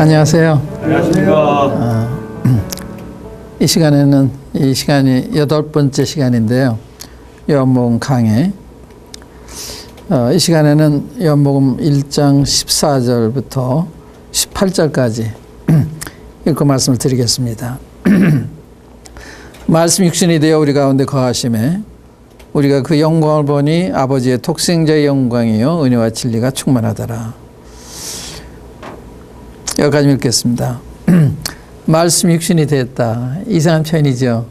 안녕하세요. 안녕하십니까. 이 시간이 8번째 시간인데요. 요한복음 강해. 이 시간에는 요한복음 1장 14절부터 18절까지 읽고 말씀을 드리겠습니다. 말씀 육신이 되어 우리 가운데 거하심에 우리가 그 영광을 보니 아버지의 독생자의 영광이요 은혜와 진리가 충만하더라. 여기까지 읽겠습니다. 말씀이 육신이 됐다. 이상한 표현이죠.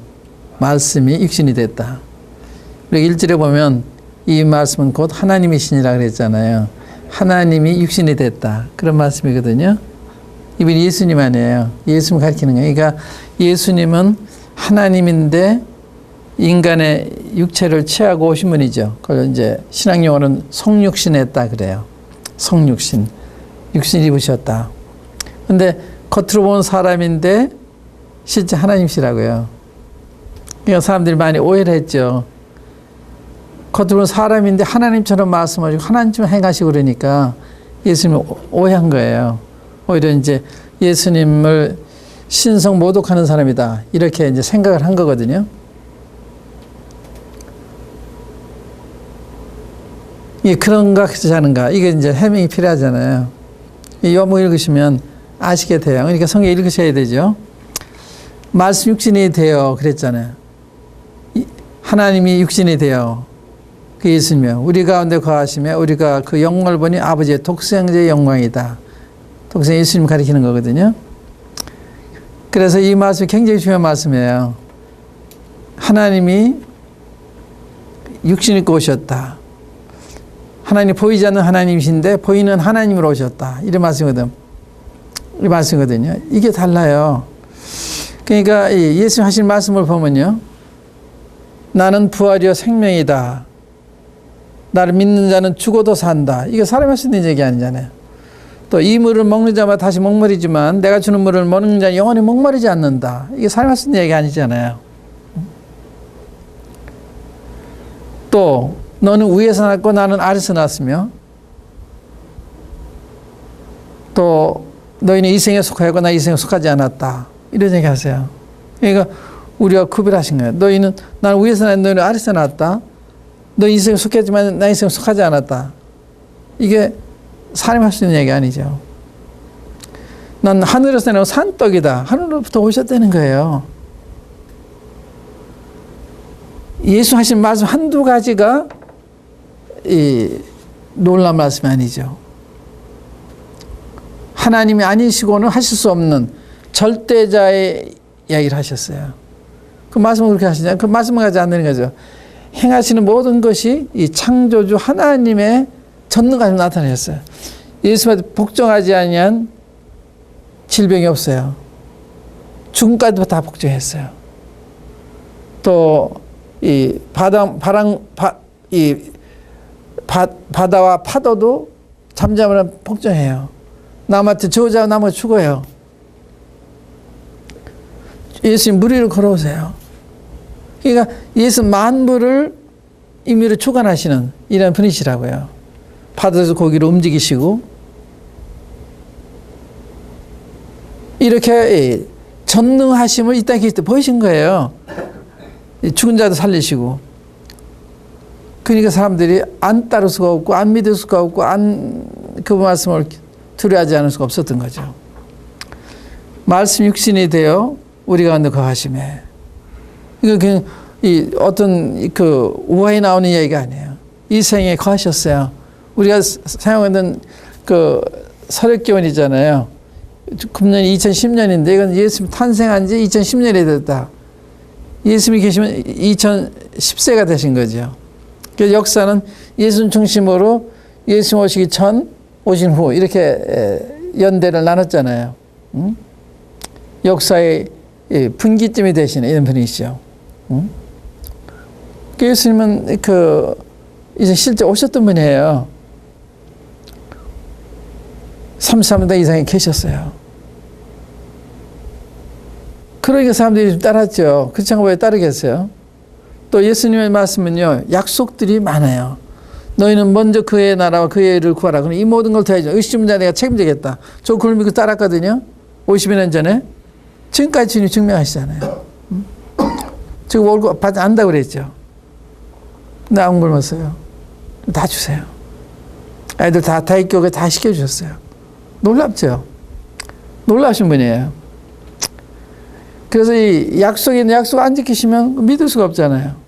말씀이 육신이 됐다. 우리 1절에 보면 이 말씀은 곧 하나님이시니라 그랬잖아요. 하나님이 육신이 됐다. 그런 말씀이거든요. 이분이 예수님 아니에요. 예수님 가르치는 거예요. 그러니까 예수님은 하나님인데 인간의 육체를 취하고 오신 분이죠. 그걸 이제 신학용어는 성육신했다 그래요. 성육신. 육신 입으셨다. 근데 겉으로 보는 사람인데 실제 하나님이시라고요. 그러니까 사람들이 많이 오해를 했죠. 겉으로 보는 사람인데 하나님처럼 말씀하시고 하나님처럼 행하시고 그러니까 예수님을 오해한 거예요. 오히려 이제 예수님을 신성 모독하는 사람이다. 이렇게 이제 생각을 한 거거든요. 이게 그런가 그렇지 않은가. 이게 이제 해명이 필요하잖아요. 이 요한복음 읽으시면 아시게 돼요. 그러니까 성경 읽으셔야 되죠. 말씀 육신이 되어 그랬잖아요. 하나님이 육신이 되어 그 예수님이요. 우리 가운데 거하시며 우리가 그 영광을 보니 아버지의 독생자의 영광이다. 독생 예수님 가리키는 거거든요. 그래서 이 말씀이 굉장히 중요한 말씀이에요. 하나님이 육신 입고 오셨다. 하나님 보이지 않는 하나님이신데 보이는 하나님으로 오셨다. 이런 말씀이거든. 이 말씀이거든요. 이게 달라요. 그러니까 예수님 하신 말씀을 보면요. 나는 부활이요 생명이다. 나를 믿는 자는 죽어도 산다. 이게 사람이 할 수 있는 얘기 아니잖아요. 또 이 물을 먹는 자마다 다시 목마르지만 내가 주는 물을 먹는 자는 영원히 목마르지 않는다. 이게 사람이 할 수 있는 얘기 아니잖아요. 또 너는 위에서 났고 나는 아래서 났으며 또 너희는 이 생에 속하였고 나 이 생에 속하지 않았다. 이런 얘기 하세요. 그러니까 우리가 구별하신 거예요. 나는 위에서 났는데 너희는 아래서 났다. 너 이 생에 속했지만 나 이 생에 속하지 않았다. 이게 사람이 할 수 있는 얘기 아니죠. 난 하늘에서 나온 산떡이다. 하늘로부터 오셨다는 거예요. 예수 하신 말씀 한두 가지가 놀라운 말씀이 아니죠. 하나님이 아니시고는 하실 수 없는 절대자의 이야기를 하셨어요. 그 말씀을 그렇게 하시냐? 그 말씀을 가지 않는 거죠. 행하시는 모든 것이 이 창조주 하나님의 전능감이 나타내셨어요. 예수한테 복종하지 아니한 질병이 없어요. 죽음까지도 다 복종했어요. 또 이 바다와 파도도 잠잠하면 복종해요. 남한테 저주하고 남한테 죽어요. 예수님 물 위를 걸어오세요. 그러니까 예수 만물을 임의로 주관하시는 이런 분이시라고요. 바다에서 고기를 움직이시고 이렇게 전능하심을 이 땅에 보이신 거예요. 죽은 자도 살리시고. 그러니까 사람들이 안 따를 수가 없고 안 믿을 수가 없고 그 말씀을 두려워하지 않을 수가 없었던 거죠. 말씀 육신이 되어 우리 가운데 거하심에. 이거 그냥 어떤 그 우화에 나오는 얘기가 아니에요. 이 생에 거하셨어요. 우리가 사용하는 그 서력기원이잖아요. 금년이 2010년인데 이건 예수님 탄생한 지 2010년이 됐다. 예수님이 계시면 2010세가 되신 거죠. 그 역사는 예수님 중심으로 예수님 오시기 전, 오신 후 이렇게 연대를 나눴잖아요. 역사의 분기점이 되시는 이런 분이시죠. 예수님은 이제 실제 오셨던 분이에요. 33년 이상에 계셨어요. 그러니까 사람들이 좀 따랐죠. 그렇지 않고 왜 따르겠어요? 또 예수님의 말씀은요, 약속들이 많아요. 너희는 먼저 그의 나라와 그의 의를 구하라. 그럼 이 모든 걸 더해줘. 의심 자 내가 책임지겠다. 저 그걸 믿고 따랐거든요. 50년 전에. 지금까지 주님 증명하시잖아요. 지금 월급 받지 않는다고 그랬죠. 나 안 굶었어요. 다 주세요. 애들 다 다익교회 다 시켜주셨어요. 놀랍죠? 놀라신 분이에요. 그래서 이 약속이 있는 약속 안 지키시면 믿을 수가 없잖아요.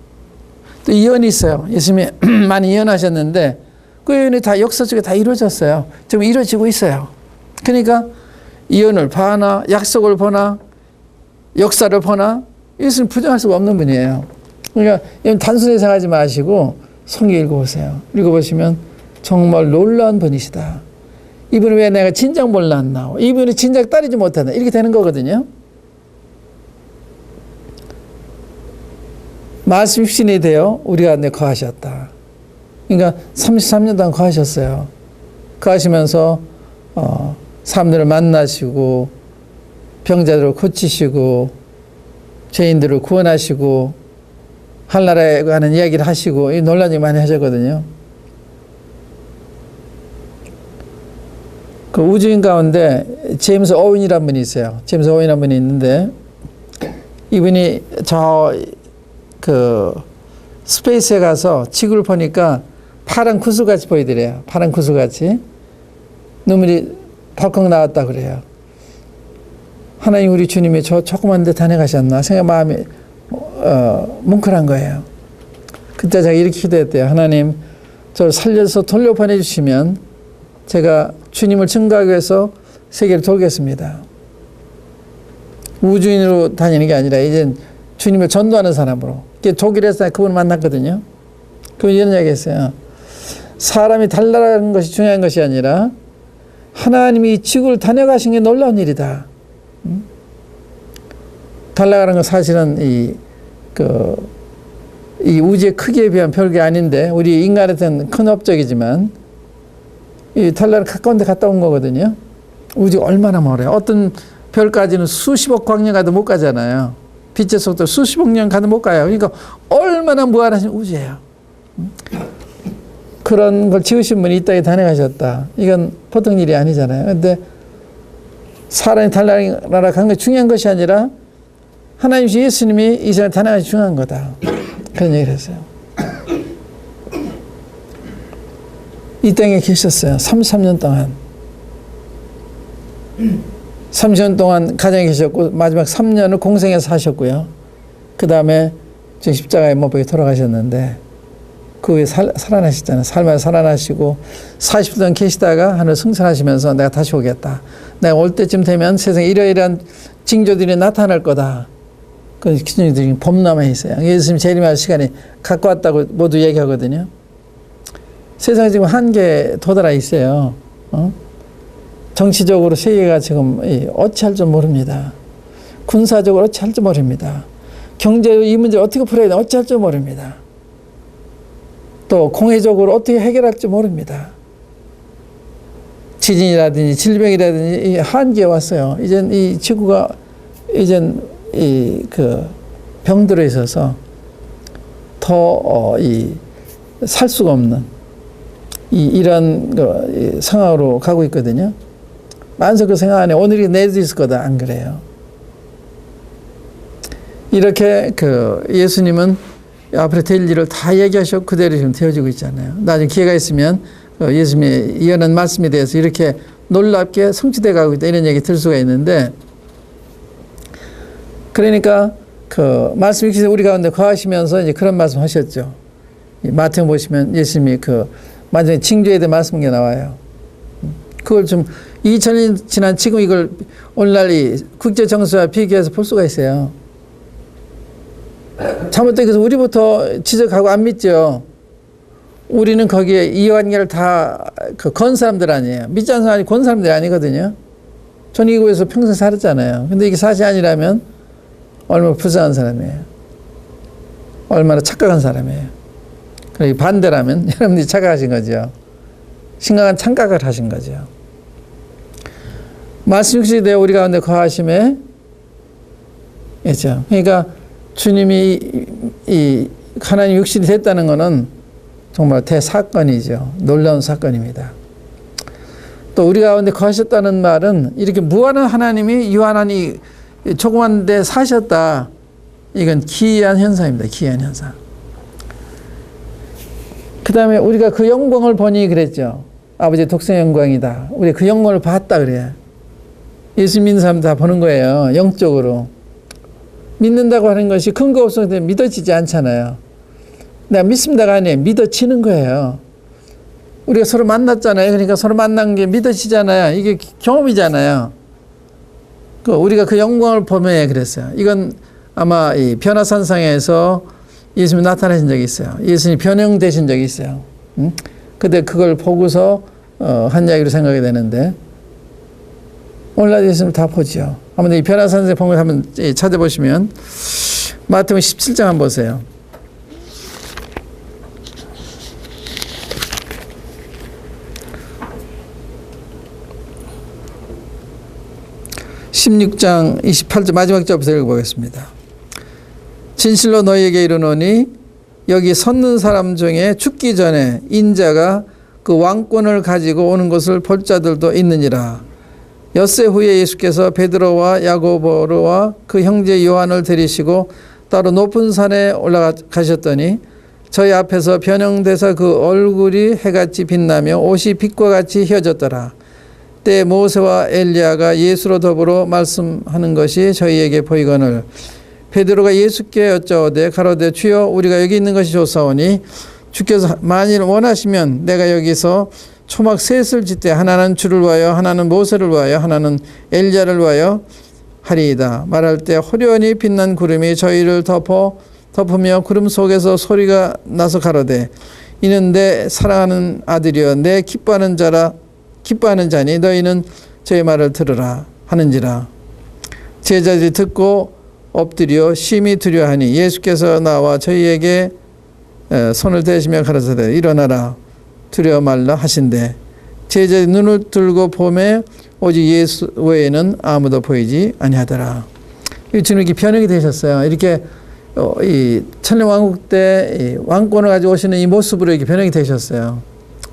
또 예언이 있어요. 예수님이 많이 예언하셨는데 그 예언이 다 역사적으로 다 이루어졌어요. 지금 이루어지고 있어요. 그러니까 예언을 봐나 약속을 보나 역사를 보나 이것은 부정할 수가 없는 분이에요. 그러니까 단순히 생각하지 마시고 성경 읽어보세요. 읽어보시면 정말 놀라운 분이시다. 이분은 왜 내가 진작 몰랐나? 이분이 진작 따르지 못하나? 이렇게 되는 거거든요. 말씀 육신이 되어 우리 가운데 거하셨다. 그러니까 33년 동안 거하셨어요. 거하시면서 사람들을 만나시고 병자들을 고치시고 죄인들을 구원하시고 하늘나라에 가는 이야기를 하시고 이 놀라운 일 많이 하셨거든요. 그 우주인 가운데 제임스 오웬이라는 분이 있어요. 제임스 오웬이라는 분이 있는데 이분이 스페이스에 가서 지구를 보니까 파란 구슬같이 보이더래요. 파란 구슬같이. 눈물이 벌컥 나왔다 그래요. 하나님 우리 주님이 저 조그만 데 다녀가셨나 생각 마음이 뭉클한 거예요. 그때 제가 이렇게 기도했대요. 하나님 저를 살려서 돌려 보내주시면 제가 주님을 증거하기 위해서 세계를 돌겠습니다. 우주인으로 다니는 게 아니라 이제 주님을 전도하는 사람으로. 독일에서 그분을 만났거든요. 그분이 이런 이야기 했어요. 사람이 달라는 것이 중요한 것이 아니라 하나님이 지구를 다녀가신 게 놀라운 일이다. 달라가는 건 사실은 이 우주의 크기에 비하면 별게 아닌데 우리 인간한테는 큰 업적이지만 이 달라는 가까운 데 갔다 온 거거든요. 우주가 얼마나 멀어요. 어떤 별까지는 수십억 광년 가도 못 가잖아요. 빛의 속도 수십억 년 가도 못 가요. 그러니까 얼마나 무한하신 우주예요. 그런 걸 지으신 분이 이 땅에 다녀가셨다. 이건 보통 일이 아니잖아요. 근데 사람이 달나라 간 게 중요한 것이 아니라 하나님 예수님이 이 세상에 다녀가시 중요한 거다. 그런 얘기를 했어요. 이 땅에 계셨어요. 33년 동안. 30년 동안 가정에 계셨고 마지막 3년을 공생에서 사셨고요. 그 다음에 십자가에 못 박혀 돌아가셨는데 그 후에 살아나셨잖아요. 삶에 살아나시고 40년 동안 계시다가 하늘 승천하시면서 내가 다시 오겠다. 내가 올 때쯤 되면 세상에 이러이러한 징조들이 나타날 거다. 그 기준들이 범람해 있어요. 예수님 재림할 시간이 가까웠다고 모두 얘기하거든요. 세상에 지금 한계에 도달해 있어요. 정치적으로 세계가 지금 어찌할 줄 모릅니다. 군사적으로 어찌할 줄 모릅니다. 경제적으로 이 문제를 어떻게 풀어야 되나 어찌할 줄 모릅니다. 또 공회적으로 어떻게 해결할 줄 모릅니다. 지진이라든지 질병이라든지 한계에 왔어요. 이젠 이 지구가 이젠 그 병들어 있어서 더 살 수가 없는 이런 상황으로 가고 있거든요. 만석 그 생각 안에 오늘이 내일도 있을 거다. 안 그래요. 이렇게 예수님은 앞으로 될 일을 다 얘기하셨고 그대로 지금 되어지고 있잖아요. 나중에 기회가 있으면 예수님의 예언한 말씀에 대해서 이렇게 놀랍게 성취돼 가고 있다. 이런 얘기 들 수가 있는데 그러니까 말씀 읽으시면서 우리 가운데 거하시면서 이제 그런 말씀 하셨죠. 마태복음 보시면 예수님이 마지막에 징조에 대한 말씀이 나와요. 그걸 좀 2000년 지난 지금 이걸 오늘날 이 국제 정서와 비교해서 볼 수가 있어요. 잘못돼서 우리부터 지적하고 안 믿죠. 우리는 거기에 이해관계를 다 건 사람들 아니에요. 믿지 않는 사람이 건 사람들이 아니거든요. 전 이곳에서 평생 살았잖아요. 근데 이게 사실이 아니라면 얼마나 불쌍한 사람이에요. 얼마나 착각한 사람이에요. 그리고 반대라면 여러분들이 착각하신 거죠. 심각한 착각을 하신 거죠. 말씀 육신이 되어 우리 가운데 거하심에 그렇죠. 그러니까 주님이 이 하나님 육신이 됐다는 것은 정말 대사건이죠. 놀라운 사건입니다. 또 우리 가운데 거하셨다는 말은 이렇게 무한한 하나님이 유한한 조그만 데 사셨다. 이건 기이한 현상입니다. 기이한 현상. 그 다음에 우리가 그 영광을 보니 그랬죠. 아버지의 독생 영광이다. 우리 그 영광을 봤다 그래요. 예수 믿는 사람 다 보는 거예요. 영적으로. 믿는다고 하는 것이 근거 없어서 믿어지지 않잖아요. 내가 믿습니다가 아니에요. 믿어지는 거예요. 우리가 서로 만났잖아요. 그러니까 서로 만난 게 믿어지잖아요. 이게 경험이잖아요. 우리가 그 영광을 보며 그랬어요. 이건 아마 이 변화산상에서 예수님이 나타나신 적이 있어요. 예수님이 변형되신 적이 있어요. 근데 그걸 보고서 한 이야기로 생각이 되는데 오늘날 예수님을 다 보죠. 한번 이 변화산상에 본 걸 한번 찾아보시면 마태복음 17장 한번 보세요. 16장 28절 마지막 절부터 읽어보겠습니다. 진실로 너희에게 이르노니 여기 섰는 사람 중에 죽기 전에 인자가 그 왕권을 가지고 오는 것을 볼 자들도 있느니라. 엿새 후에 예수께서 베드로와 야고보와 그 형제 요한을 데리시고 따로 높은 산에 올라가셨더니 저희 앞에서 변형되사 그 얼굴이 해같이 빛나며 옷이 빛과 같이 휘어졌더라. 때 모세와 엘리야가 예수로 더불어 말씀하는 것이 저희에게 보이거늘 베드로가 예수께 여짜오되 가로되 주여 우리가 여기 있는 것이 좋사오니 주께서 만일 원하시면 내가 여기서 초막 셋을 짓되 하나는 주를 위하여 하나는 모세를 위하여 하나는 엘리야를 위하여 하리이다. 말할 때 호련히 빛난 구름이 저희를 덮으며 구름 속에서 소리가 나서 가로되 이는 내 사랑하는 아들이여 내 기뻐하는 자니 너희는 저의 말을 들으라 하는지라. 제자들이 듣고 엎드려 심히 두려워하니 예수께서 나와 저희에게 손을 대시며 가라사대 일어나라 두려워 말라 하신대 제자들이 눈을 들고 보매 오직 예수 외에는 아무도 보이지 아니하더라. 주님이 변형이 되셨어요. 이렇게 이 천년왕국 때 왕권을 가지고 오시는 이 모습으로 이렇게 변형이 되셨어요.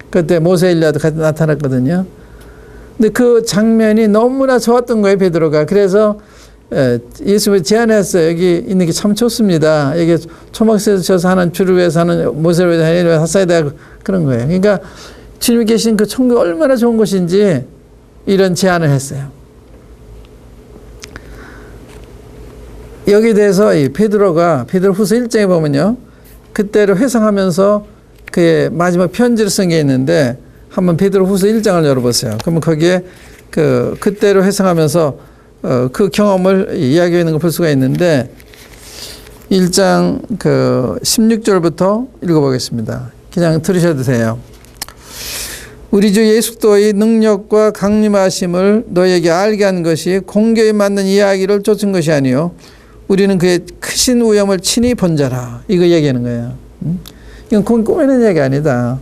그때 모세 엘리야도 같이 나타났거든요. 근데 그 장면이 너무나 좋았던 거예요, 베드로가. 그래서 예수님이 제안했어요. 여기 있는 게 참 좋습니다. 여기 초막새에서 져서 하는 주를 위해서 하는 모세를 위해서 하사야 돼 그런 거예요. 그러니까 주님이 계신 그 천국이 얼마나 좋은 곳인지 이런 제안을 했어요. 여기에 대해서 이 베드로가 베드로후서 1장에 보면요. 그때를 회상하면서 그의 마지막 편지를 쓴 게 있는데 한번 베드로후서 1장을 열어보세요. 그러면 거기에 그때를 회상하면서 그 경험을 이야기하는 걸 볼 수가 있는데 1장 16절부터 읽어보겠습니다. 그냥 들으셔도 돼요. 우리 주 예수 그리스도의 능력과 강림하심을 너희에게 알게 한 것이 공교에 맞는 이야기를 쫓은 것이 아니요 우리는 그의 크신 위엄을 친히 본 자라. 이거 얘기하는 거예요. 이건 꾸미는 얘기 아니다.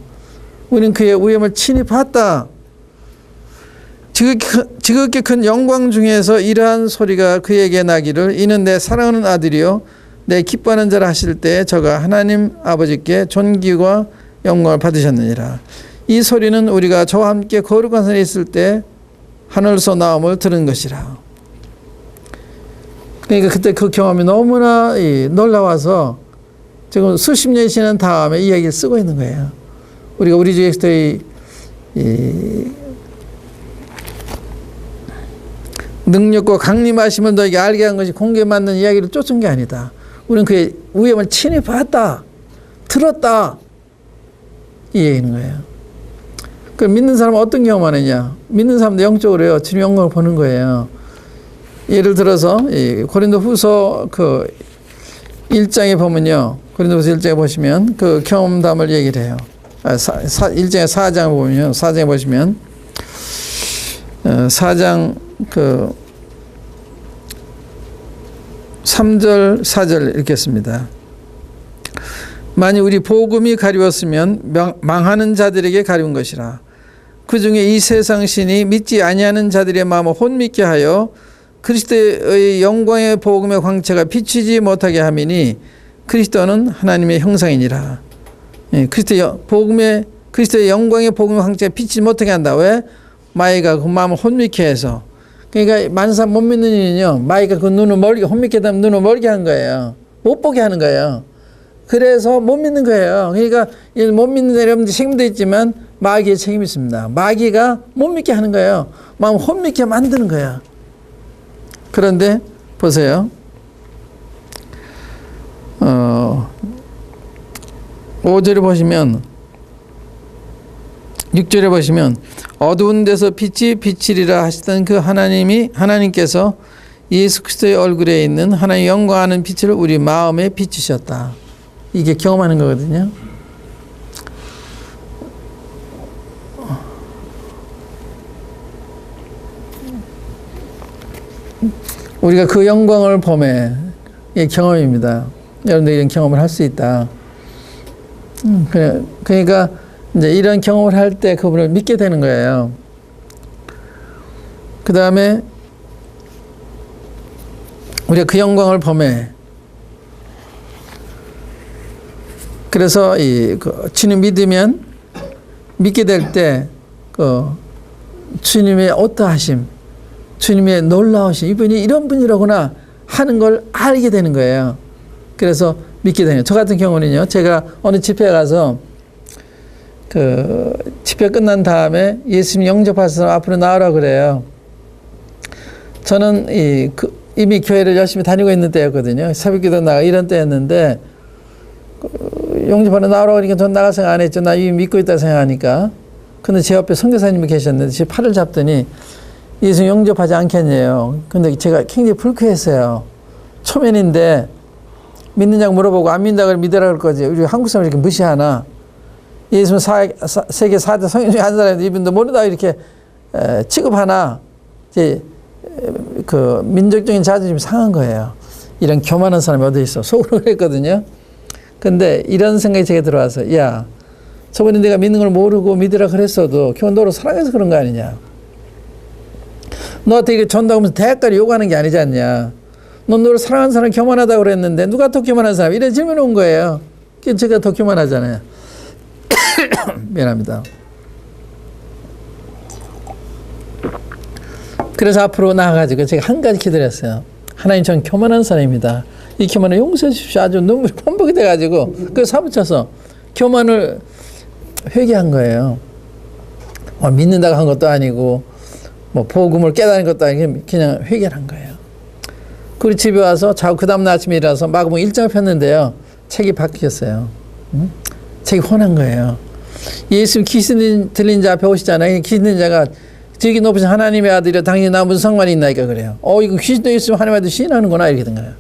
우리는 그의 위엄을 친히 봤다. 지극히 큰 영광 중에서 이러한 소리가 그에게 나기를 이는 내 사랑하는 아들이요 내 기뻐하는 자라 하실 때 저가 하나님 아버지께 존귀와 영광을 받으셨느니라. 이 소리는 우리가 저와 함께 거룩한 산에 있을 때 하늘에서 나옴을 들은 것이라. 그러니까 그때 그 경험이 너무나 놀라워서 지금 수십 년이 지난 다음에 이 이야기를 쓰고 있는 거예요. 우리가 우리 주 예수 그리스도의 능력과 강림하심을 너에게 알게 한 것이 공개에 맞는 이야기를 쫓은 게 아니다. 우리는 그의 위엄을 친히 봤다. 들었다. 이 얘기는 거예요. 그럼 믿는 사람은 어떤 경험하느냐? 믿는 사람도 영적으로요. 주님 영광을 보는 거예요. 예를 들어서 고린도후서 1장에 보면요. 고린도후서 1장에 보시면 그 경험담을 얘기를 해요. 1장에 4장을 보면요. 4장에 보시면 4장 3절 4절 읽겠습니다. 만일 우리 복음이 가리웠으면 망하는 자들에게 가리운 것이라. 그 중에 이 세상 신이 믿지 아니하는 자들의 마음을 혼미케 하여 그리스도의 영광의 복음의 광채가 비치지 못하게 함이니 그리스도는 하나님의 형상이니라. 예, 그리스도의 영광의 복음의 황제가 비치지 못하게 한다. 왜? 마귀가 그 마음을 혼미케 해서. 그러니까 많은 사람 못 믿는 이유는요, 마귀가 그 눈을 멀게, 혼미케 하면 눈을 멀게 하는 거예요. 못 보게 하는 거예요. 그래서 못 믿는 거예요. 그러니까 못 믿는 여러분들 책임도 있지만 마귀의 책임이 있습니다. 마귀가 못 믿게 하는 거예요. 마음 혼미케 만드는 거예요. 그런데 보세요. 5절에 보시면, 6절에 보시면 어두운 데서 빛이 비치리라 하시던 그 하나님께서 예수 그리스도의 얼굴에 있는 하나님 영광하는 빛을 우리 마음에 비추셨다. 이게 경험하는 거거든요. 우리가 그 영광을 보매 이게 경험입니다. 여러분들 이런 경험을 할 수 있다. 그러니까 이제 이런 경험을 할 때 그분을 믿게 되는 거예요. 그 다음에 우리가 그 영광을 보매, 그래서 주님 믿으면 믿게 될 때 주님의 어떠하심, 주님의 놀라우심, 이분이 이런 분이라구나 하는 걸 알게 되는 거예요. 그래서 믿게 되는 거예요. 저 같은 경우는요, 제가 어느 집회에 가서 집회 끝난 다음에 예수님 영접하신 사람 앞으로 나오라 그래요. 저는 이미 교회를 열심히 다니고 있는 때였거든요. 새벽기도 나가 이런 때였는데, 영접하러 나오라고 하니까 전 나갈 생각 안 했죠. 나 이미 믿고 있다 생각하니까. 근데 제 옆에 선교사님이 계셨는데 제 팔을 잡더니 예수님 영접하지 않겠냐요. 근데 제가 굉장히 불쾌했어요. 초면인데 믿느냐고 물어보고 안 믿는다고 믿으라 그럴 거지. 우리 한국 사람을 이렇게 무시하나. 예수님 세계 4대 성인 중에 한 사람인데 이분도 모르다 이렇게 취급하나. 이제 민족적인 자존심이 상한 거예요. 이런 교만한 사람이 어디 있어. 속으로 그랬거든요. 근데 이런 생각이 제게 들어와서, 야, 저번에 내가 믿는 걸 모르고 믿으라 그랬어도 그건 너를 사랑해서 그런 거 아니냐. 너한테 이게 전도하면서 대학까지 요구하는 게 아니지 않냐. 넌 너를 사랑하는 사람 교만하다고 그랬는데 누가 더 교만한 사람? 이런 질문이 온 거예요. 제가 더 교만하잖아요. 미안합니다. 그래서 앞으로 나가가지고 제가 한 가지 기도를 했어요. 하나님, 전 교만한 사람입니다. 이 교만을 용서해 주십시오. 아주 눈물이 펌벅이 돼가지고 그래서 사무쳐서 교만을 회개한 거예요. 믿는다고 한 것도 아니고 복음을 깨달은 것도 아니고 그냥 회개를 한 거예요. 그리고 집에 와서 자고 그 다음날 아침에 일어나서 마가복음 1장을 폈는데요. 책이 바뀌었어요. 책이 혼한 거예요. 예수님 귀신 들린 자 앞에 오시잖아요. 귀신 들린 자가 저기 높으신 하나님의 아들이여 당신이 나 무슨 상관이 있나이까 그래요. 이거 귀신도 있으면 하나님의 아들 시인하는구나 이렇게 된 거예요.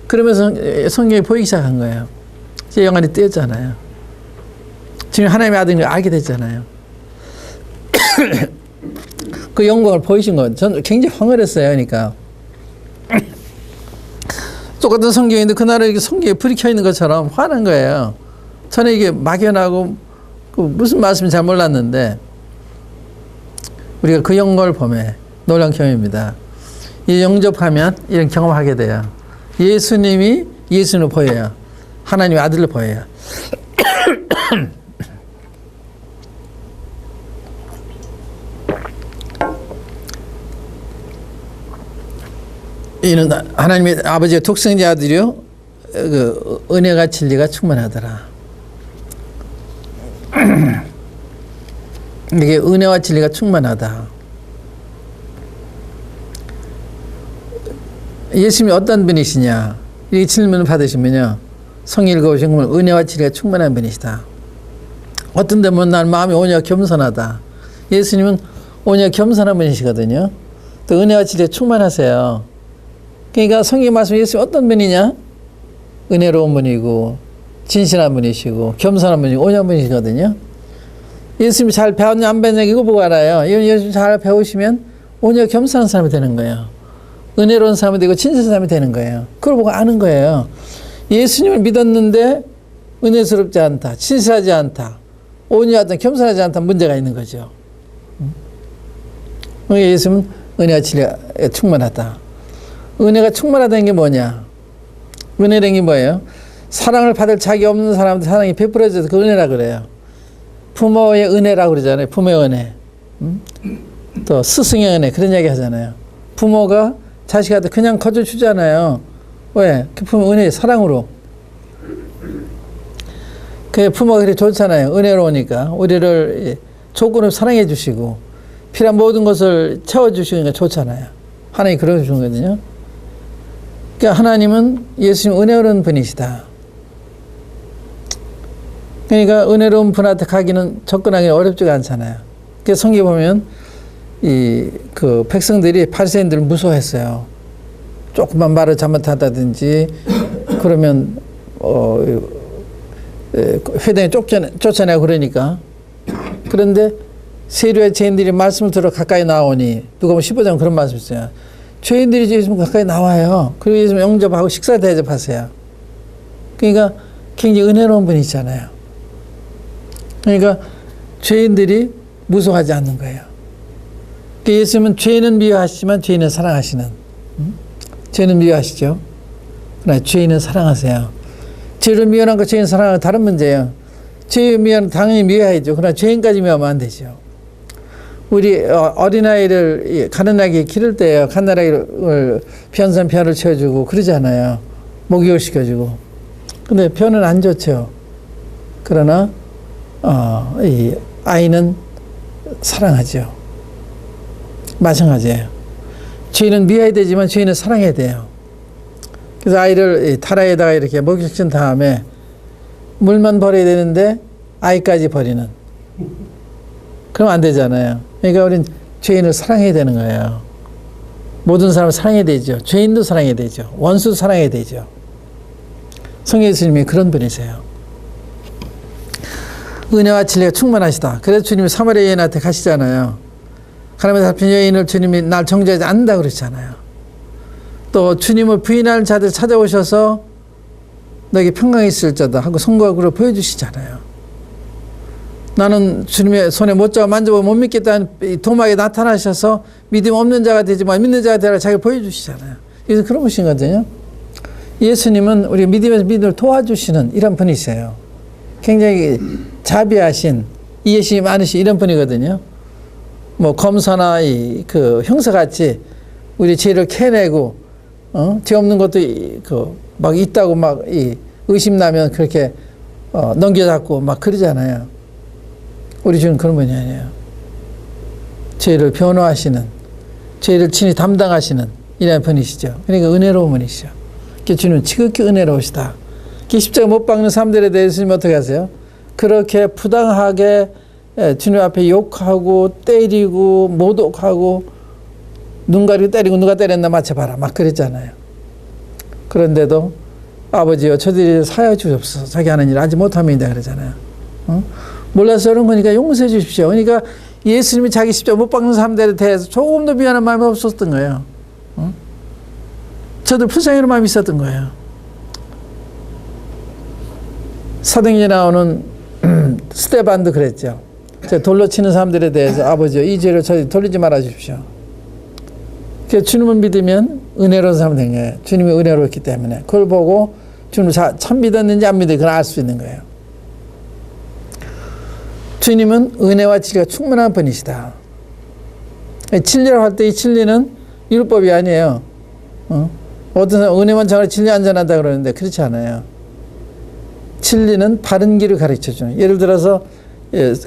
그러면서 성경이 보이기 시작한 거예요. 제 영안이 뜨였잖아요. 지금 하나님의 아들인 걸 알게 됐잖아요. 그 영광을 보이신 건 저는 굉장히 황홀했어요. 그러니까 똑같은 성경인데 그날은 성경에 불이 켜 있는 것처럼 화난 거예요. 저는 이게 막연하고 무슨 말씀인지 잘 몰랐는데 우리가 그 영광을 보매 놀라운 경험입니다. 이 영접하면 이런 경험을 하게 돼요. 예수님이 예수님을 보여요. 하나님의 아들을 보여요. 이는 하나님의 아버지의 독생자 아들이요 은혜가 진리가 충만하더라. 이게 은혜와 진리가 충만하다. 예수님이 어떤 분이시냐 이렇게 질문을 받으시면요, 성경 읽어보시면 은혜와 진리가 충만한 분이시다. 어떤 데 보면 난 마음이 오냐 겸손하다. 예수님은 오냐 겸손한 분이시거든요. 또 은혜와 진리가 충만하세요. 그러니까 성경 말씀 예수님 어떤 분이냐? 은혜로운 분이고 진실한 분이시고 겸손한 분이고 온유한 분이시거든요. 예수님이 잘 배웠냐 안 배웠냐 이거 보고 알아요. 예수님 잘 배우시면 온유하고 겸손한 사람이 되는 거예요. 은혜로운 사람이 되고 진실한 사람이 되는 거예요. 그걸 보고 아는 거예요. 예수님을 믿었는데 은혜스럽지 않다, 진실하지 않다, 온유하다, 겸손하지 않다, 문제가 있는 거죠. 예수님은 은혜와 진리가 충만하다. 은혜가 충만하다는 게 뭐냐? 은혜라는 게 뭐예요? 사랑을 받을 자기 없는 사람한테 사랑이 베풀어져서 그 은혜라 그래요. 부모의 은혜라고 그러잖아요. 부모의 은혜. 또 스승의 은혜 그런 얘기 하잖아요. 부모가 자식한테 그냥 거저 주잖아요. 왜? 그 부모 은혜 사랑으로. 그 부모가 그렇게 좋잖아요. 은혜로우니까 우리를 조건을 사랑해 주시고 필요한 모든 것을 채워주시니까 좋잖아요. 하나님이 그렇게 주는 거거든요. 그러니까 하나님은 예수님 은혜로운 분이시다. 그러니까 은혜로운 분한테 가기는 접근하기는 어렵지가 않잖아요. 그래서 성경에 보면 그 백성들이 바리새인들을 무서워했어요. 조금만 말을 잘못하다든지 그러면 회당에 쫓아내고 그러니까. 그런데 세류의 죄인들이 말씀을 들어 가까이 나오니 누가 보면 15장 그런 말씀 있어요. 죄인들이 예수님 가까이 나와요. 그리고 예수님 영접하고 식사 대접하세요. 그러니까 굉장히 은혜로운 분이잖아요. 그러니까 죄인들이 무서워하지 않는 거예요. 그러니까 예수님은 죄인은 미워하시지만 죄인은 사랑하시는. 죄는 미워하시죠. 그러나 죄인은 사랑하세요. 죄를 미워하는 거 죄인 사랑하는 건 다른 문제예요. 죄 미워하는 당연히 미워해야죠. 그러나 죄인까지 미워하면 안 되죠. 우리 어린아이를 가는 아기 기를 때요. 갓난아기를 편산 편을 채워주고 그러잖아요. 목욕을 시켜주고. 근데 편은 안 좋죠. 그러나 이 아이는 사랑하죠. 마찬가지예요. 죄인은 미워해야 되지만 죄인은 사랑해야 돼요. 그래서 아이를 타라에다가 이렇게 목욕시킨 다음에 물만 버려야 되는데 아이까지 버리는. 그러면 안 되잖아요. 그러니까 우린 죄인을 사랑해야 되는 거예요. 모든 사람을 사랑해야 되죠. 죄인도 사랑해야 되죠. 원수도 사랑해야 되죠. 성령 예수님이 그런 분이세요. 은혜와 진리가 충만하시다. 그래서 주님이 사마리아 여인한테 가시잖아요. 가나안에 잡힌 여인을 주님이 날 정죄하지 않는다 그러잖아요. 또 주님을 부인할 자들 찾아오셔서 너에게 평강이 있을 자다 하고 성곽으로 보여주시잖아요. 나는 주님의 손에 못 잡아 만져보고 못 믿겠다는 도막에 나타나셔서 믿음 없는 자가 되지만 믿는 자가 되라 자기를 보여주시잖아요. 그래서 그런 분이거든요. 예수님은 우리 믿음에서 믿음을 도와주시는 이런 분이세요. 굉장히 자비하신 이해심이 많으신 이런 분이거든요. 뭐 검사나 그 형사같이 우리 죄를 캐내고 죄 없는 것도 막 있다고 막 의심나면 그렇게 넘겨잡고 막 그러잖아요. 우리 주는 그런 분이 아니에요. 죄를 변호하시는, 죄를 친히 담당하시는 이런 분이시죠. 그러니까 은혜로운 분이시죠. 주는 지극히 은혜로우시다. 십자가 못 박는 사람들에 대해서 주님 어떻게 하세요? 그렇게 부당하게 주님 앞에 욕하고 때리고 모독하고 눈 가리고 때리고 누가 때렸나 맞춰봐라 막 그랬잖아요. 그런데도 아버지여 저들이 사하여 주옵소서 자기 하는 일 알지 못함이다 그러잖아요. 몰라서 그런 거니까 용서해 주십시오. 그러니까 예수님이 자기 십자가 못 박는 사람들에 대해서 조금도 미안한 마음이 없었던 거예요. 저들 불쌍한 마음이 있었던 거예요. 사도행전에 나오는 스데반도 그랬죠. 돌로 치는 사람들에 대해서 아버지여 이 죄를 저희 돌리지 말아 주십시오. 주님을 믿으면 은혜로운 사람이 된 거예요. 주님이 은혜로웠기 때문에 그걸 보고 주님을 참 믿었는지 안 믿었는지 그걸 알 수 있는 거예요. 주님은 은혜와 진리가 충만한 분이시다. 진리라고 할 때 이 진리는 율법이 아니에요. 어떤 사람 은혜만 전하고 진리 안 전한다 그러는데 그렇지 않아요. 진리는 바른 길을 가르쳐주는. 예를 들어서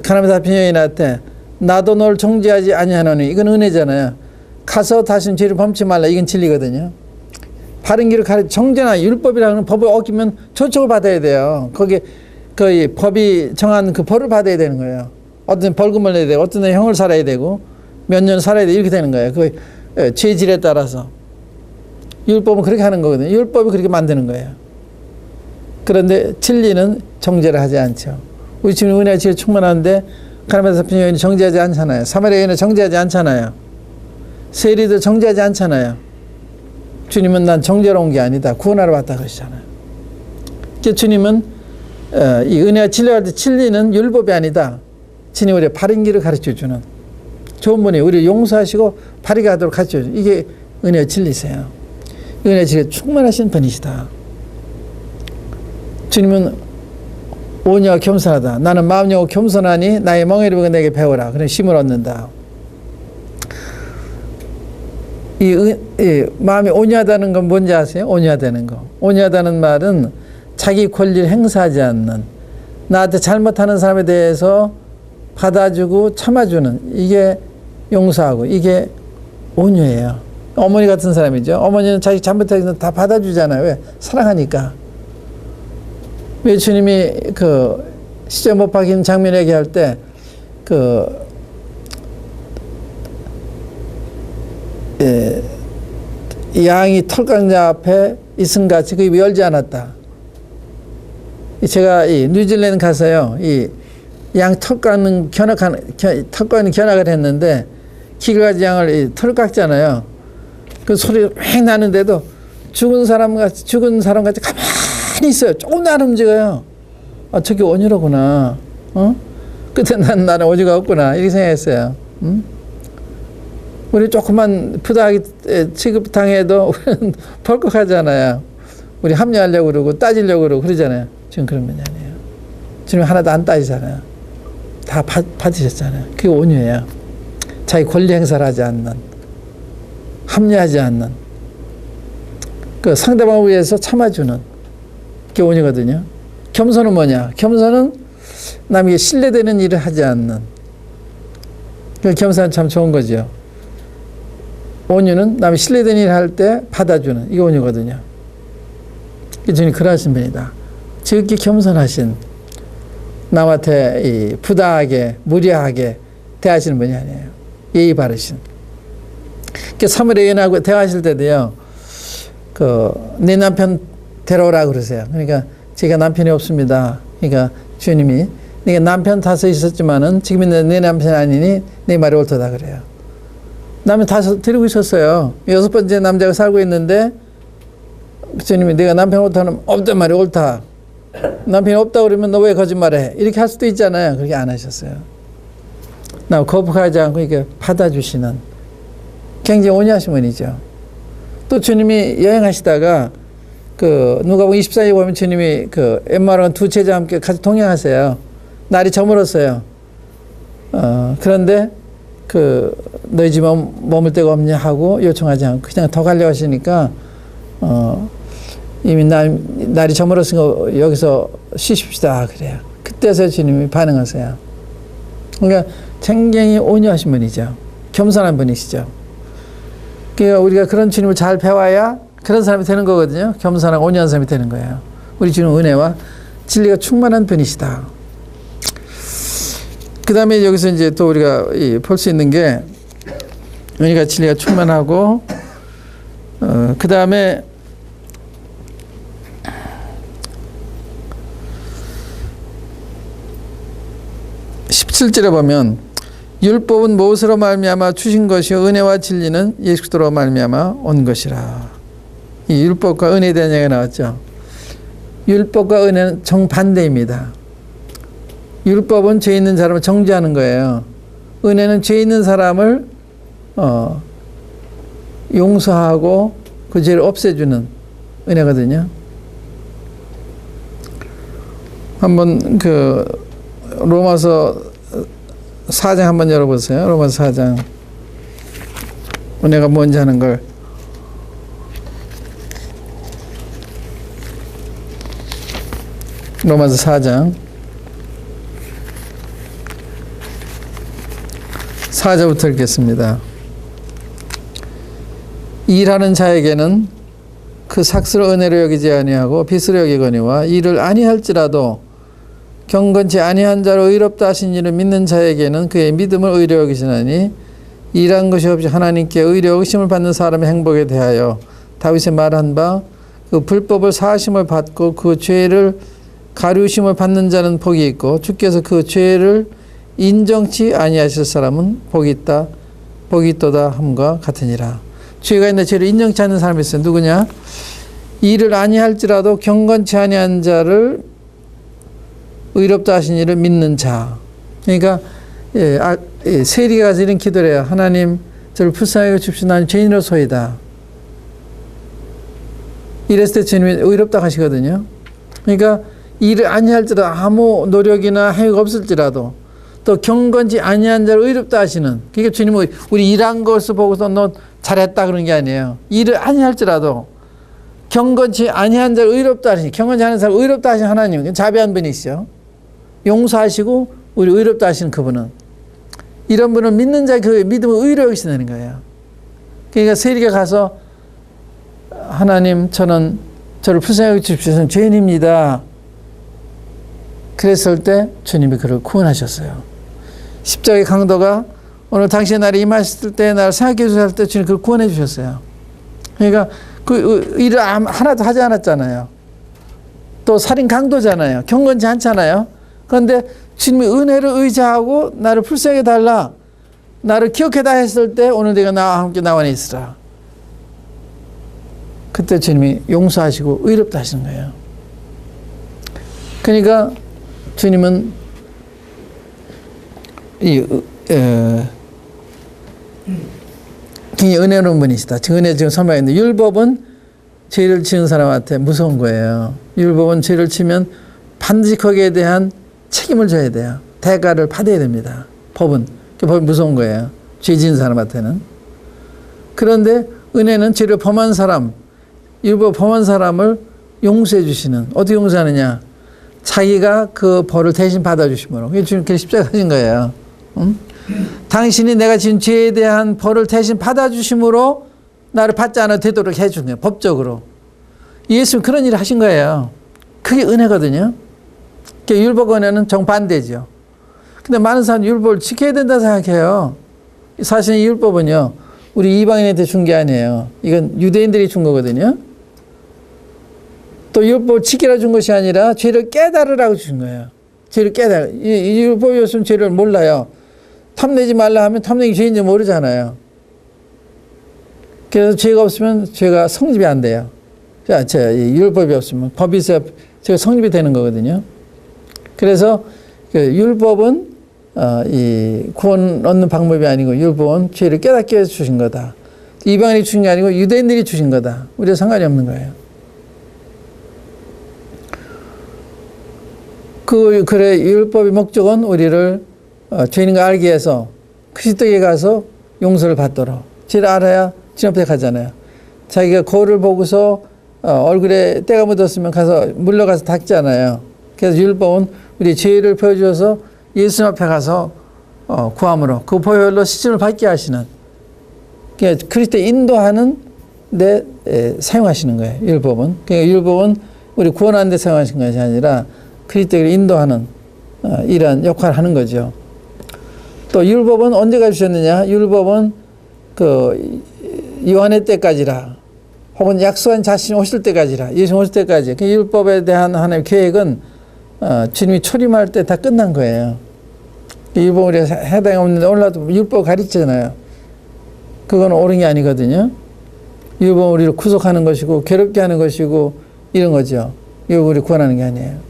가나안에 잡힌 여인한테 나도 널 정죄하지 아니하노니 이건 은혜잖아요. 가서 다시는 죄를 범치 말라 이건 진리거든요. 바른 길을 정죄나 율법이라는 법을 어기면 조촉을 받아야 돼요. 거기 거의 법이 정한 그 벌을 받아야 되는 거예요. 어떤 벌금을 내야 되고 어떤 형을 살아야 되고 몇 년 살아야 돼 이렇게 되는 거예요. 그 죄질에 따라서 율법은 그렇게 하는 거거든요. 율법이 그렇게 만드는 거예요. 그런데 진리는 정죄를 하지 않죠. 우리 지금 은혜가 제일 충만한데 가나안에 잡힌 여인이 정죄하지 않잖아요. 사마리아 여인은 정죄하지 않잖아요. 세리도 정죄하지 않잖아요. 주님은 난 정죄로 온 게 아니다. 구원하러 왔다 그러시잖아요. 주님은 이 은혜와 진리할 때 진리는 율법이 아니다. 진리 우리의 바른 길을 가르쳐주는 좋은 분이 우리를 용서하시고 바르게 하도록 가르쳐주는 이게 은혜와 진리세요. 은혜와 진리가 충만하신 분이시다. 주님은 온유와 겸손하다. 나는 마음여고 겸손하니 나의 멍에를 보고 내게 배우라. 그런 힘을 얻는다. 이 마음이 온유하다는 건 뭔지 아세요? 온유하다는 거. 온유하다는 말은 자기 권리를 행사하지 않는, 나한테 잘못하는 사람에 대해서 받아주고 참아주는, 이게 용서하고, 이게 온유예요. 어머니 같은 사람이죠. 어머니는 자기 잘못해서 다 받아주잖아요. 왜? 사랑하니까. 왜 주님이 그 십자가 못 박힌 장면 얘기할 때 양이 털강자 앞에 있음같이 그 입을 열지 않았다. 제가 이 뉴질랜드 가서요, 이 양 털과는 견학을 했는데, 기를 가진 양을 이 털을 깎잖아요. 그 소리 획 나는데도 죽은 사람 같이 가만히 있어요. 조금도 안 움직여요. 아, 저게 온유로구나. 그때 나는 오지가 없구나. 이렇게 생각했어요. 우리 조그만 부당하게 취급당해도 우리는 벌컥하잖아요. 우리 합리하려고 그러고 따지려고 그러고 그러잖아요. 지금 그런 면이 아니에요. 지금 하나도 안 따지잖아요. 다 받으셨잖아요. 그게 온유예요. 자기 권리 행사를 하지 않는, 합리하지 않는, 그 상대방을 위해서 참아주는 게 온유거든요. 겸손은 뭐냐? 겸손은 남에게 신뢰되는 일을 하지 않는. 그 겸손은 참 좋은 거죠. 온유는 남이 신뢰되는 일을 할 때 받아주는, 이게 온유거든요. 주님 그러하신 분이다. 지극히 겸손하신, 남한테 이 부당하게 무례하게 대하시는 분이 아니에요. 예의 바르신. 사무엘의 여인하고 대화하실 때도요, 내 남편 데려오라 그러세요. 그러니까 제가 남편이 없습니다. 그러니까 주님이 네가 남편 다섯 있었지만은 지금은 내 남편이 아니니 내 말이 옳다 그래요. 남편 다섯 데리고 있었어요. 여섯 번째 남자가 살고 있는데 주님이 내가 남편 없다면 없단 말이 옳다. 남편이 없다 그러면 너 왜 거짓말해? 이렇게 할 수도 있잖아요. 그렇게 안 하셨어요. 나 거부하지 않고 이렇게 받아주시는 굉장히 온유하신 분이죠. 또 주님이 여행하시다가 누가복음 24에 보면 주님이 엠마오랑 두 제자와 함께 같이 동행하세요. 날이 저물었어요. 그런데 너희 집에 머물 데가 없냐 하고 요청하지 않고 그냥 더 가려고 하시니까 이미 날이 저물었으니까 여기서 쉬십시다 그래요. 그때서 주님이 반응하세요. 그러니까 굉장히 온유하신 분이죠. 겸손한 분이시죠. 그러니까 우리가 그런 주님을 잘 배워야 그런 사람이 되는 거거든요. 겸손하고 온유한 사람이 되는 거예요. 우리 주님은 은혜와 진리가 충만한 분이시다. 그 다음에 여기서 이제 또 우리가 볼 수 있는 게 은혜가 진리가 충만하고 그 다음에 17절에 보면 율법은 무엇으로 말미암아 주신 것이요 은혜와 진리는 예수 그리스도로 말미암아 온 것이라. 이 율법과 은혜에 대한 얘기가 나왔죠. 율법과 은혜는 정반대입니다. 율법은 죄 있는 사람을 정죄하는 거예요. 은혜는 죄 있는 사람을 용서하고 그 죄를 없애주는 은혜거든요. 한번 로마서 4장 한번 열어보세요. 로마서 4장. 은혜가 뭔지 하는 걸. 로마서 4장. 4절부터 읽겠습니다. 일하는 자에게는 그 삭스로 은혜로 여기지 아니하고 빚으로 여기거니와 일을 아니할지라도 경건치 아니한 자로 의롭다 하신 이를 믿는 자에게는 그의 믿음을 의로 여기시나니 일한 것이 없이 하나님께 의로 의심을 받는 사람의 행복에 대하여 다윗의 말한 바 그 불법을 사하심을 받고 그 죄를 가류심을 받는 자는 복이 있고 주께서 그 죄를 인정치 아니하실 사람은 복이 있도다 함과 같으니라. 죄가 있는데 죄를 인정치 않는 사람이 있어요. 누구냐? 일을 아니할지라도 경건치 아니한 자를 의롭다 하신 이를 믿는 자. 그러니까 세리가 가서 이런 기도를 해요. 하나님 저를 불쌍하게 주십시오. 나는 죄인으로소이다. 이랬을 때 주님이 의롭다 하시거든요. 그러니까 일을 아니할지라도 아무 노력이나 행위가 없을지라도 또 경건치 아니한 자를 의롭다 하시는, 그러니까 주님은 우리 일한 것을 보고서 너 잘했다 그런 게 아니에요. 일을 아니할지라도 경건치 아니한 자를 의롭다 하시니, 경건치 않은 사람을 의롭다 하신 하나님, 자비한 분이시죠. 용서하시고 우리 의롭다 하시는 그분은, 이런 분을 믿는 자 그 믿음을 의로 여기신다는 거예요. 그러니까 세리가 가서 하나님 저는 저를 불쌍히 여기십시오. 죄인입니다. 그랬을 때 주님이 그를 구원하셨어요. 십자가의 강도가 오늘 당신의 날이 임하셨을 때 나를 생각해 주실 때 주님 그를 구원해 주셨어요. 그러니까 그 일을 하나도 하지 않았잖아요. 또 살인 강도잖아요. 경건치 않잖아요. 그런데 주님의 은혜를 의지하고 나를 불쌍히 달라, 나를 기억해다 했을 때 오늘 내가 나와 함께 나와 있으라. 그때 주님이 용서하시고 의롭다 하시는 거예요. 그러니까 주님은 굉장히 은혜로운 분이시다. 은혜 지금 설명했는데, 율법은 죄를 지은 사람한테 무서운 거예요. 율법은 죄를 지면 반드시 거기에 대한 책임을 져야 돼요. 대가를 받아야 됩니다. 법은 무서운 거예요. 죄 지은 사람한테는. 그런데 은혜는 죄를 범한 사람, 율법 범한 사람을 용서해 주시는, 어떻게 용서하느냐? 자기가 그 벌을 대신 받아주심으로. 그게 주님께서 십자가 하신 거예요. 응? 당신이 내가 지은 죄에 대한 벌을 대신 받아주심으로 나를 받지 않아도 되도록 해준 거예요. 법적으로. 예수는 그런 일을 하신 거예요. 그게 은혜거든요. 그러니까 율법 은혜는 정반대죠. 근데 많은 사람들이 율법을 지켜야 된다 생각해요. 사실 이 율법은요, 우리 이방인한테 준 게 아니에요. 이건 유대인들이 준 거거든요. 또 율법을 지키라 준 것이 아니라 죄를 깨달으라고 주신 거예요. 죄를 깨달아. 이 율법이 없으면 죄를 몰라요. 탐내지 말라 하면 탐내기 죄인지 모르잖아요. 그래서 죄가 없으면 죄가 성립이 안 돼요. 자, 이 율법이 없으면, 법이 있어야 죄가 성립이 되는 거거든요. 그래서 그 율법은 이 구원 얻는 방법이 아니고, 율법은 죄를 깨닫게 해서 주신 거다. 이방인이 주신 게 아니고 유대인들이 주신 거다. 우리가 상관이 없는 거예요. 그래, 율법의 목적은 우리를 죄인인 걸 알게 해서 그리스도에 가서 용서를 받도록. 죄를 알아야 주님 앞에 가잖아요. 자기가 거울을 보고서 얼굴에 때가 묻었으면 가서 물러가서 닦잖아요. 그래서 율법은 우리 죄를 보여줘서 예수님 앞에 가서 구함으로 그 보혈로 씻음을 받게 하시는, 그러니까 그리스도에 인도하는 데 사용하시는 거예요. 율법은. 그러니까 율법은 우리 구원하는 데 사용하신 것이 아니라 그리스도를 인도하는 이러한 역할을 하는 거죠. 또 율법은 언제가 주셨느냐? 율법은 그 요한의 때까지라, 혹은 약속한 자신이 오실 때까지라, 예수 오실 때까지. 그 율법에 대한 하나님의 계획은 주님이 초림할 때 다 끝난 거예요. 율법 우리가 해당이 없는데 오늘날도 율법 가르치잖아요. 그건 옳은 게 아니거든요. 율법은 우리를 구속하는 것이고 괴롭게 하는 것이고 이런 거죠. 율법을 우리 구원하는 게 아니에요.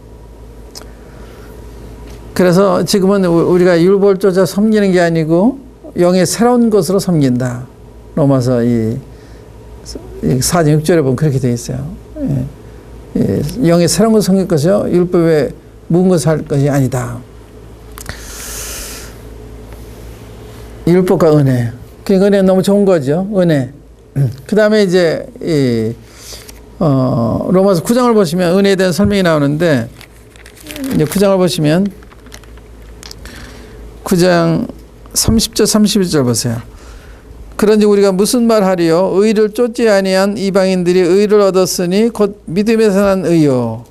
그래서 지금은 우리가 율법을 쫓아 섬기는 게 아니고 영의 새로운 것으로 섬긴다. 로마서 이 4장 6절에 보면 그렇게 되어 있어요. 영의 새로운 것을 섬길 것이요, 율법에 묵은 것을 할 것이 아니다. 율법과 은혜. 그 은혜는 너무 좋은 거죠. 은혜. 그 다음에 이제 로마서 9장을 보시면 은혜에 대한 설명이 나오는데, 이제 9장을 보시면 9장 30절 31절 보세요. 그런지 우리가 무슨 말하리요? 의를 쫓지 아니한 이방인들이 의를 얻었으니 곧 믿음에서 난 의요.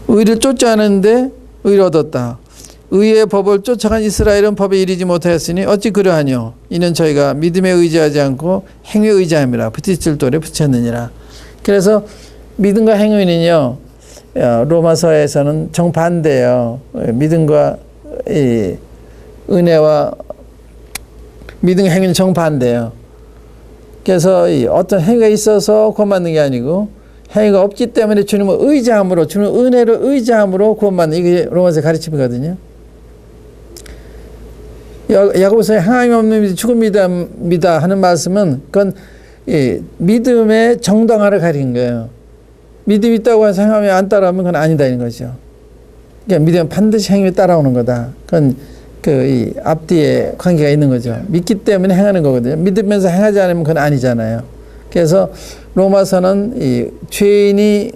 의를 쫓지 않았는데 의를 얻었다. 의의 법을 쫓아간 이스라엘은 법에 이르지 못하였으니 어찌 그러하뇨? 이는 저희가 믿음에 의지하지 않고 행위에 의지함이라 부딪힐 돌에 붙였느니라. 그래서 믿음과 행위는요, 로마서에서는 정반대예요. 믿음과 이 은혜와 믿음과 행위는 정반대예요. 그래서 어떤 행위가 있어서 구원받는 게 아니고, 행위가 없기 때문에 주님을 의지함으로, 주님의 은혜를 의지함으로 구원받는, 이게 로마서의 가르침이거든요. 야고보서에 하나님 없는 믿음 죽음이다 하는 말씀은, 그건 믿음의 정당화를 가린 거예요. 믿음이 있다고 생각하면 안 따라오면 그건 아니다 이런 거죠. 그러니까 믿음은 반드시 행위에 따라오는 거다. 그건 이 앞뒤에 관계가 있는 거죠. 믿기 때문에 행하는 거거든요. 믿으면서 행하지 않으면 그건 아니잖아요. 그래서 로마서는 이 죄인이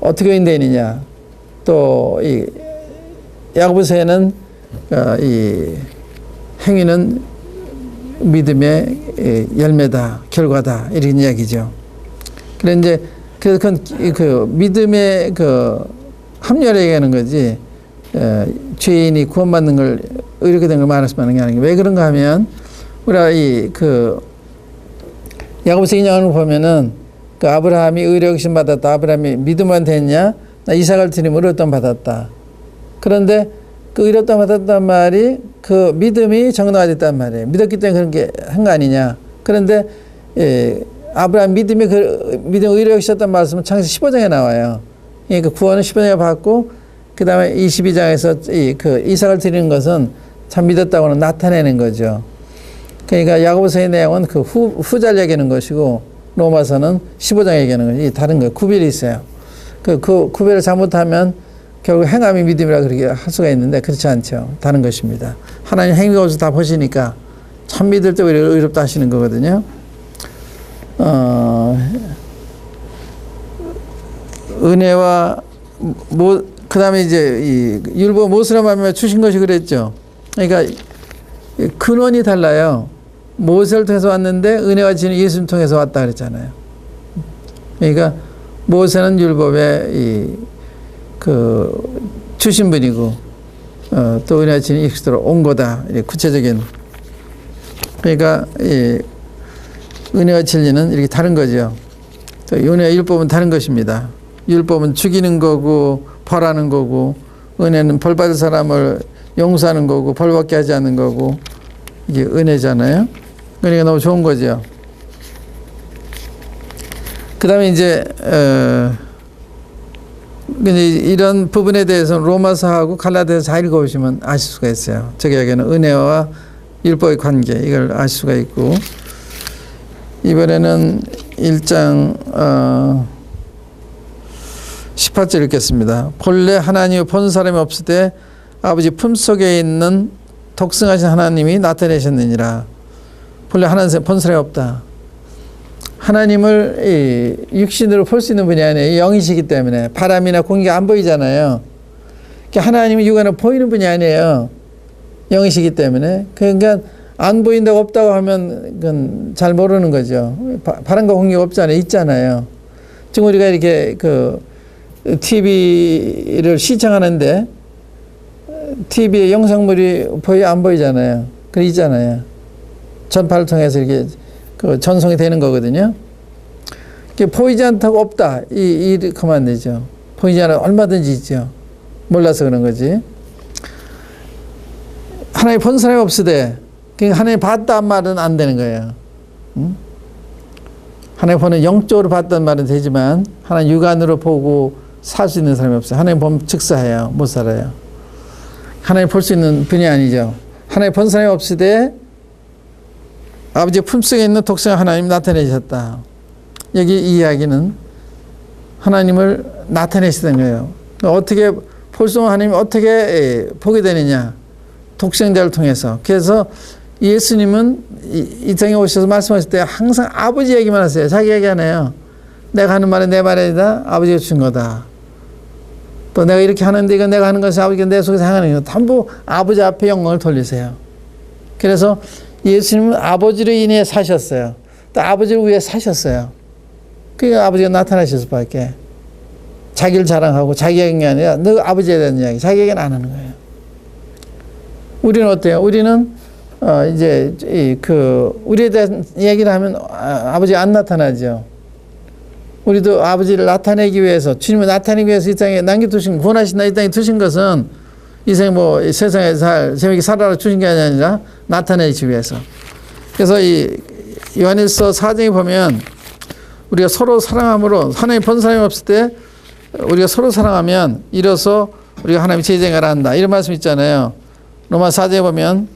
어떻게 인되느냐, 또 이 야고보서에는 이 행위는 믿음의 열매다, 결과다 이런 이야기죠. 그래서 그건 믿음의 합리화를 얘기하는 거지. 죄인이 구원받는 걸 의롭게 된 걸 말할 수만 하는 게 아니고 왜 그런가 하면 우리가 야고보서 2장을 보면은 아브라함이 의롭게 여김 받았다. 아브라함이 믿음만 됐냐? 나 이삭을 드리면 의롭다함 받았다. 그런데 그 의롭다함 받았단 말이 그 믿음이 정당화됐단 말이에요. 믿었기 때문에 그런 게 한 거 아니냐? 그런데 아브라함 믿음이 믿음 의롭게 여기셨단 말씀은 창세기 15장에 나와요. 그러니까 구원은 15장에 받고 그 다음에 22장에서 이삭을 드리는 것은 참 믿었다고는 나타내는 거죠. 그러니까 야고보서의 내용은 그 후자를 얘기하는 것이고 로마서는 15장 얘기하는 것이 다른 거예요. 구별이 있어요. 그 구별을 잘못하면 결국 행함이 믿음이라 그렇게 할 수가 있는데 그렇지 않죠. 다른 것입니다. 하나님 행위가 없어서 다 보시니까 참 믿을 때 오히려 의롭다 하시는 거거든요. 은혜와 그 다음에 이제 율법 모세로 말미암아 주신 것이 그랬죠. 그러니까 근원이 달라요. 모세를 통해서 왔는데 은혜와 진리 예수님 통해서 왔다 그랬잖아요. 그러니까 모세는 율법의 주신 분이고 또 은혜와 진리 예수로 온 거다. 구체적인. 그러니까 은혜와 진리는 이렇게 다른 거죠. 또 은혜와 율법은 다른 것입니다. 율법은 죽이는 거고 벌하는 거고 은혜는 벌받을 사람을 용서하는 거고 벌받게 하지 않는 거고 이게 은혜잖아요. 은혜가 너무 좋은 거죠. 그 다음에 이제 이런 부분에 대해서는 로마서하고 갈라디아서 잘 읽어보시면 아실 수가 있어요. 저기 여기는 은혜와 율법의 관계 이걸 아실 수가 있고 이번에는 1장 18절 읽겠습니다. 본래 하나님을 본 사람이 없을 때 아버지 품속에 있는 독생하신 하나님이 나타내셨느니라. 본래 하나님 본 사람이 없다. 하나님을 육신으로 볼 수 있는 분이 아니에요. 영이시기 때문에 바람이나 공기가 안 보이잖아요. 하나님이 육안으로 보이는 분이 아니에요. 영이시기 때문에. 그러니까 안 보인다고 없다고 하면 그건 잘 모르는 거죠. 바람과 공기가 없잖아요. 있잖아요. 지금 우리가 이렇게 TV를 시청하는데 TV에 영상물이 안 보이잖아요. 그 있잖아요. 전파를 통해서 이렇게 전송이 되는 거거든요. 보이지 않다고 없다. 이렇게 하면 안 되죠. 보이지 않아 얼마든지 있죠. 몰라서 그런 거지. 하나님 본 사람이 없으되 그러니까 하나님 봤다 말은 안 되는 거예요. 응? 하나님 보는 영적으로 봤단 말은 되지만 하나님 육안으로 보고 살 수 있는 사람이 없어요. 하나님 보면 즉사해요. 못 살아요. 하나님 볼 수 있는 분이 아니죠. 하나님 본 사람이 없으되 아버지의 품속에 있는 독생 하나님 나타내셨다. 여기 이 이야기는 하나님을 나타내시던 거예요. 어떻게 볼 수 없는 하나님이 어떻게 보게 되느냐. 독생자를 통해서. 그래서 예수님은 이 땅에 오셔서 말씀하실 때 항상 아버지 얘기만 하세요. 자기 얘기 안 해요. 내가 하는 말은 내 말이 아니다. 아버지가 주신 거다. 또 내가 이렇게 하는데 이건 내가 하는 것이 아버지가 내 속에서 행하는 거. 전부 아버지 앞에 영광을 돌리세요. 그래서 예수님은 아버지로 인해 사셨어요. 또 아버지를 위해 사셨어요. 그러니까 아버지가 나타나실 수밖에. 자기를 자랑하고 자기 얘기가 아니라 너 아버지에 대한 이야기. 자기 얘기는 안 하는 거예요. 우리는 어때요? 우리는 이제 우리에 대한 얘기를 하면 아버지가 안 나타나죠. 우리도 아버지를 나타내기 위해서 주님을 나타내기 위해서 이 땅에 남겨두신 구원하신다 이 땅에 두신 것은 이 세상에 세상에 재미있게 살아라 주신 게 아니라 나타내기 위해서. 그래서 이 요한일서 4장에 보면 우리가 서로 사랑함으로 하나님 본 사람이 없을 때 우리가 서로 사랑하면 이로써 우리가 하나님의 제자가 한다 이런 말씀 있잖아요. 로마 4장에 보면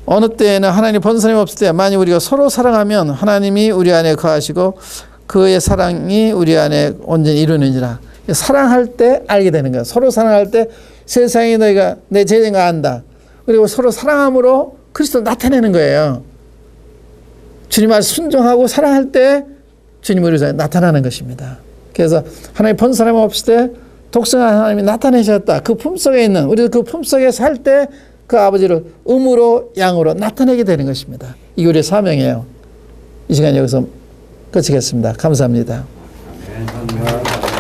어느 때에는 하나님 번선이 없을 때 만약 우리가 서로 사랑하면 하나님이 우리 안에 거하시고 그의 사랑이 우리 안에 온전히 이루는지라. 사랑할 때 알게 되는 거예요. 서로 사랑할 때 세상이 너희가 내 제자인가 안다. 그리고 서로 사랑함으로 그리스도를 나타내는 거예요. 주님 말 순종하고 사랑할 때 주님 우리 안에 나타나는 것입니다. 그래서 하나님 번선함 없을 때 독생한 하나님이 나타내셨다. 그 품속에 있는 우리도 그 품속에 살 때 그 아버지를 음으로 양으로 나타내게 되는 것입니다. 이게 우리의 사명이에요. 이 시간 여기서 끝이겠습니다. 감사합니다. 감사합니다.